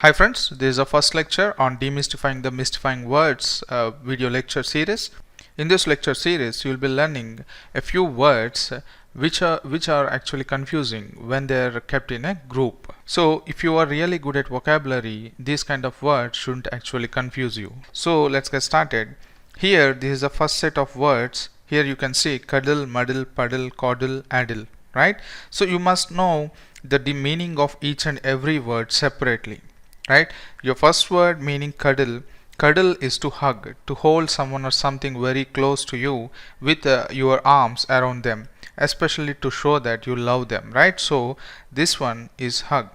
Hi friends, this is the first lecture on demystifying the mystifying words video lecture series. In this lecture series, you will be learning a few words which are actually confusing when they are kept in a group. So if you are really good at vocabulary, these kind of words shouldn't actually confuse you. So let's get started. Here, this is the first set of words. Here you can see cuddle, muddle, puddle, coddle, addle, right? So you must know the meaning of each and every word separately. Right? Your first word meaning cuddle. Cuddle is to hug, to hold someone or something very close to you with your arms around them, especially to show that you love them, right? So this one is hug.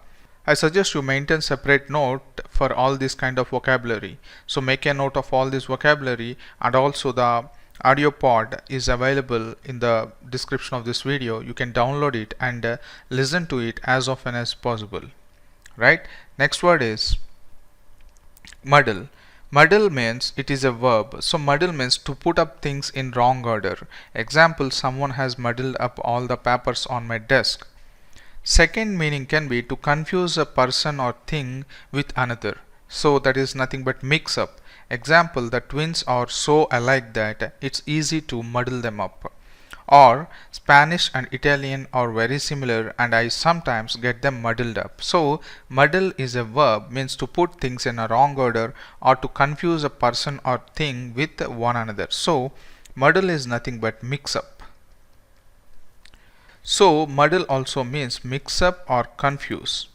I suggest you maintain separate note for all this kind of vocabulary. So make a note of all this vocabulary, and also the audio pod is available in the description of this video. You can download it and listen to it as often as possible. Right? Next word is muddle. Muddle means it is a verb. So muddle means to put up things in wrong order. Example, someone has muddled up all the papers on my desk. Second meaning can be to confuse a person or thing with another. So that is nothing but mix up. Example, the twins are so alike that it's easy to muddle them up. Or Spanish and Italian are very similar and I sometimes get them muddled up. So muddle is a verb, means to put things in a wrong order or to confuse a person or thing with one another. So muddle is nothing but mix up. So muddle also means mix up or confuse.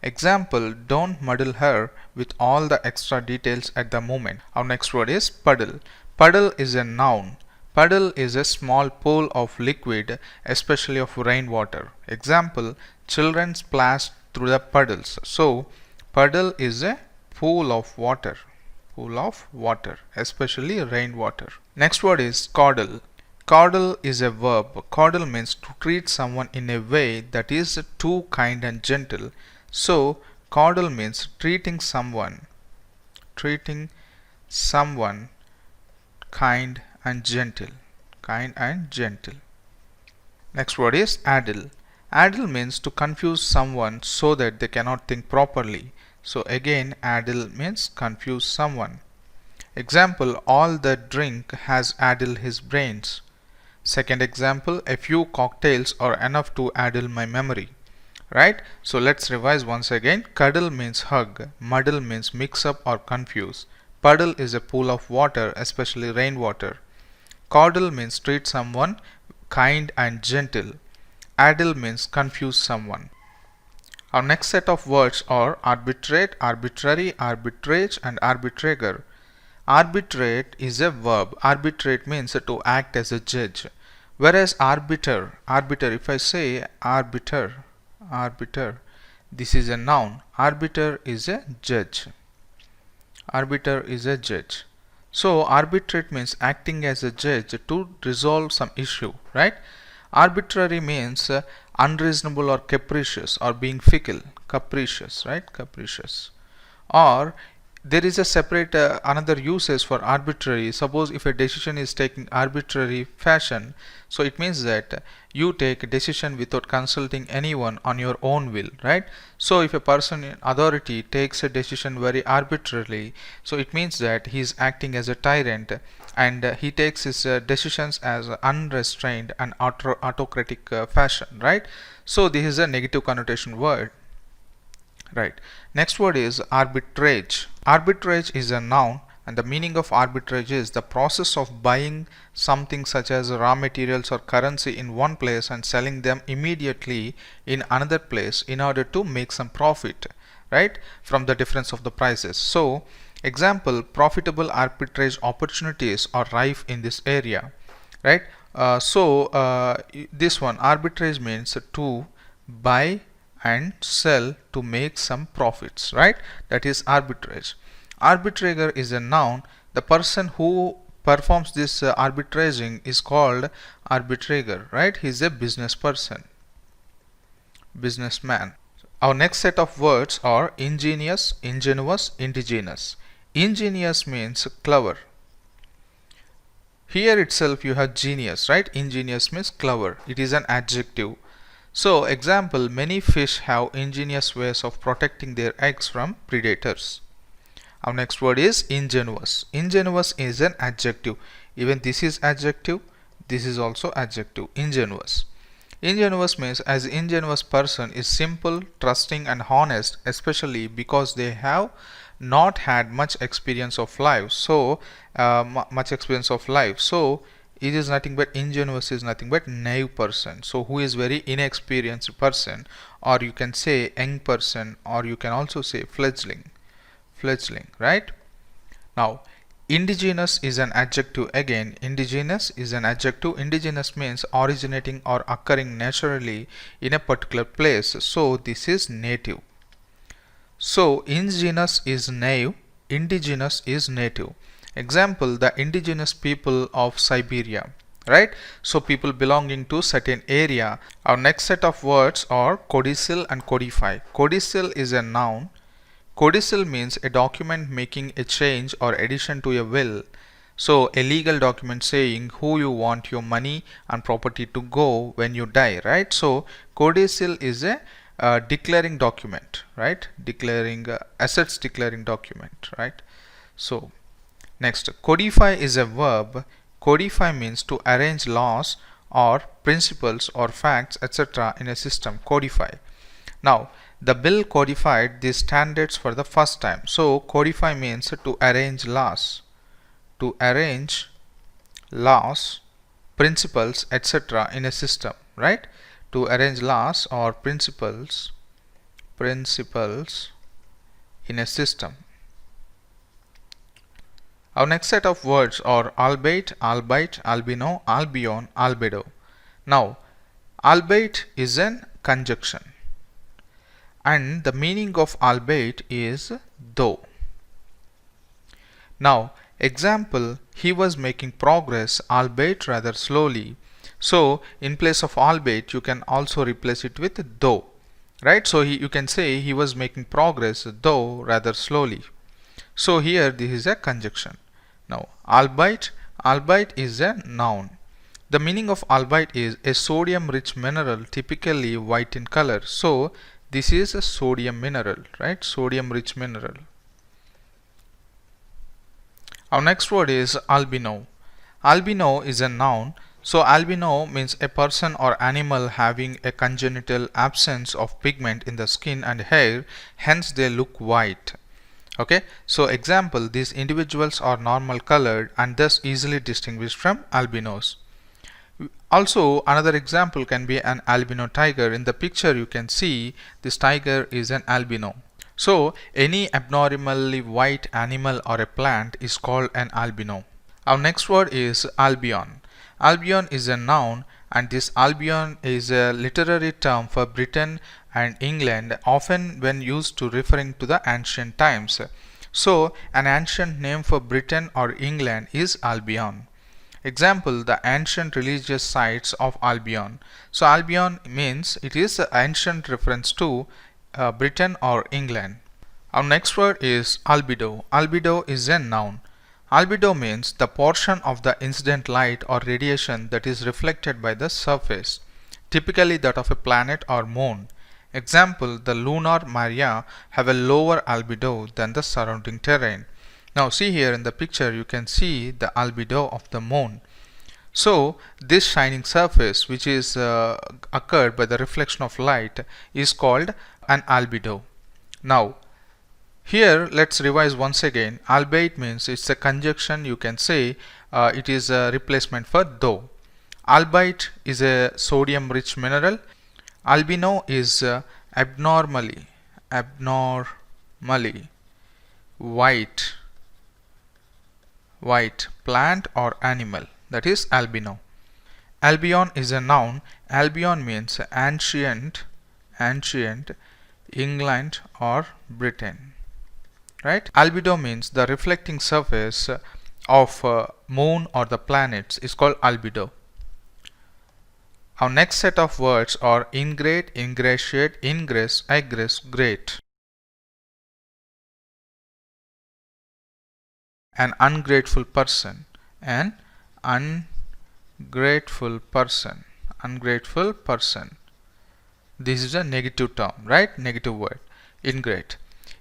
Example, don't muddle her with all the extra details at the moment. Our next word is puddle. Puddle is a noun. Puddle is a small pool of liquid, especially of rainwater. Example, children splash through the puddles. So, puddle is a pool of water, especially rainwater. Next word is coddle. Coddle is a verb. Coddle means to treat someone in a way that is too kind and gentle. So, coddle means treating someone kind and gentle. Next word is addle. Addle means to confuse someone so that they cannot think properly. So again, addle means confuse someone. Example, all the drink has addled his brains. Second example, a few cocktails are enough to addle my memory. Right? So let's revise once again. Cuddle means hug. Muddle means mix up or confuse. Puddle is a pool of water, especially rainwater. Coddle means treat someone kind and gentle. Addle means confuse someone. Our next set of words are arbitrate, arbitrary, arbitrage, and arbitrator. Arbitrate is a verb. Arbitrate means to act as a judge. Whereas arbiter, if I say arbiter, this is a noun. Arbiter is a judge. So arbitrate means acting as a judge to resolve some issue, right? Arbitrary means unreasonable or capricious or being fickle, capricious, right? Or there is a separate another uses for arbitrary. Suppose if a decision is taken arbitrary fashion, so it means that you take a decision without consulting anyone on your own will, right? So if a person in authority takes a decision very arbitrarily, so it means that he is acting as a tyrant and he takes his decisions as unrestrained and autocratic fashion, right? So this is a negative connotation word. Right. Next word is arbitrage. Arbitrage is a noun, and the meaning of arbitrage is the process of buying something such as raw materials or currency in one place and selling them immediately in another place in order to make some profit, right, from the difference of the prices. So, example, profitable arbitrage opportunities are rife in this area, right? This one, arbitrage means to buy and sell to make some profits, right? That is arbitrage. Arbitrator is a noun. The person who performs this arbitraging is called arbitrator, right? He is a businessman. Our next set of words are ingenious, ingenuous, indigenous. Ingenious means clever. Here itself you have genius, right? Ingenious means clever. It is an adjective. So example, many fish have ingenious ways of protecting their eggs from predators. Our next word is ingenuous. Ingenuous is an adjective. Even this is adjective, this is also adjective, ingenuous. Ingenuous means as ingenuous person is simple, trusting and honest, especially because they have not had much experience of life. So much experience of life. So it is nothing but ingenuous is nothing but naive person. So who is very inexperienced person, or you can say young person, or you can also say fledgling, right? Now indigenous is an adjective again. Indigenous is an adjective. Indigenous means originating or occurring naturally in a particular place. So this is native. So indigenous is naive, indigenous is native. Example, the indigenous people of Siberia, right? So people belonging to certain area. Our next set of words are codicil and codify. Codicil is a noun. Codicil means a document making a change or addition to a will. So a legal document saying who you want your money and property to go when you die, right? So codicil is a declaring document, right? Declaring assets declaring document, right? So next, codify is a verb. Codify means to arrange laws or principles or facts etc. in a system. Codify. Now the bill codified these standards for the first time. So codify means to arrange laws, principles etc. in a system, right? To arrange laws or principles in a system. Our next set of words are albeit, albeit, albino, albion, albedo. Now albeit is an conjunction, and the meaning of albeit is though. Now example, he was making progress albeit rather slowly. So in place of albeit you can also replace it with though, right? So you can say he was making progress though rather slowly. So here this is a conjunction. Now albite is a noun. The meaning of albite is a sodium rich mineral typically white in color. So this is a sodium mineral, right? Sodium rich mineral. Our next word is albino. Albino is a noun. So albino means a person or animal having a congenital absence of pigment in the skin and hair, hence they look white. Okay, so example, these individuals are normal colored and thus easily distinguished from albinos. Also another example can be an albino tiger. In the picture you can see this tiger is an albino. So any abnormally white animal or a plant is called an albino. Our next word is albion. Albion is a noun, and this albion is a literary term for Britain and England, often when used to referring to the ancient times. So an ancient name for Britain or England is Albion. Example, the ancient religious sites of Albion. So Albion means it is an ancient reference to Britain or England. Our next word is albedo. Albedo is a noun. Albedo means the portion of the incident light or radiation that is reflected by the surface, typically that of a planet or moon. Example, the lunar maria have a lower albedo than the surrounding terrain. Now see here in the picture you can see the albedo of the moon. So this shining surface which is occurred by the reflection of light is called an albedo. Now here let's revise once again. Albeit means it's a conjunction, you can say it is a replacement for though. Albite is a sodium rich mineral. Albino is abnormally white plant or animal, that is albino. Albion is a noun. Albion means ancient England or Britain, right? Albedo means the reflecting surface of moon or the planets is called albedo. Our next set of words are ingrate, ingratiate, ingress, egress, grate. An ungrateful person, ungrateful person. This is a negative term, right? Negative word. Ingrate.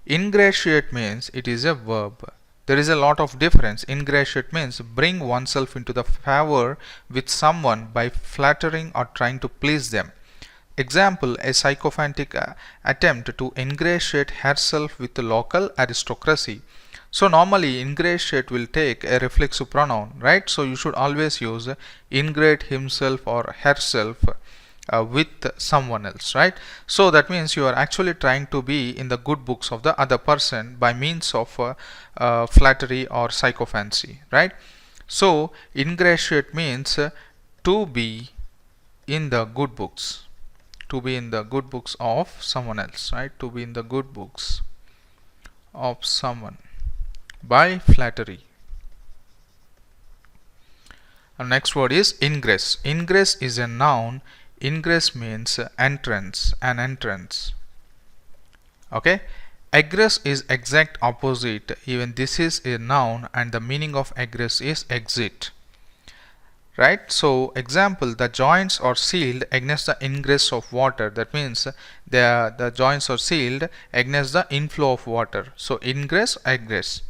Ingratiate means it is a verb. There is a lot of difference. Ingratiate means bring oneself into the favor with someone by flattering or trying to please them. Example, a sycophantic attempt to ingratiate herself with the local aristocracy. So normally ingratiate will take a reflexive pronoun, right? So you should always use ingrate himself or herself with someone else, right? So that means you are actually trying to be in the good books of the other person by means of flattery or sycophancy, right? So ingratiate means to be in the good books, to be in the good books of someone else, right? To be in the good books of someone by flattery. And next word is ingress. Ingress is a noun. Ingress means entrance, an entrance. Okay. Egress is exact opposite. Even this is a noun and the meaning of egress is exit. Right. So example, the joints are sealed against the ingress of water. That means the joints are sealed against the inflow of water. So ingress, egress.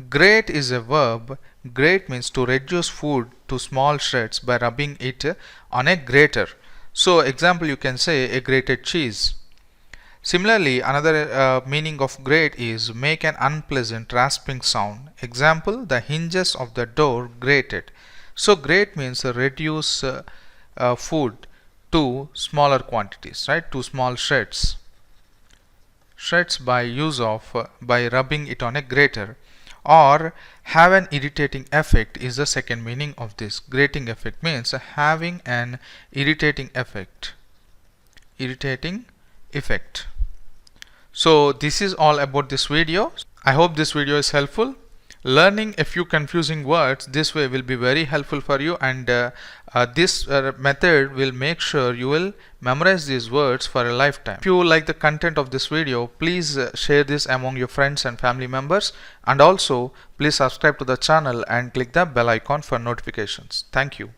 Grate is a verb. Grate means to reduce food to small shreds by rubbing it on a grater. So example, you can say a grated cheese. Similarly, another meaning of grate is make an unpleasant rasping sound. Example, the hinges of the door grated. So grate means reduce food to smaller quantities, right? To small shreds. Shreds by use of by rubbing it on a grater. Or have an irritating effect is the second meaning of this. Grating effect means having an irritating effect. Irritating effect. So this is all about this video. I hope this video is helpful. Learning a few confusing words this way will be very helpful for you, and this method will make sure you will memorize these words for a lifetime. If you like the content of this video, please share this among your friends and family members, and also please subscribe to the channel and click the bell icon for notifications. Thank you.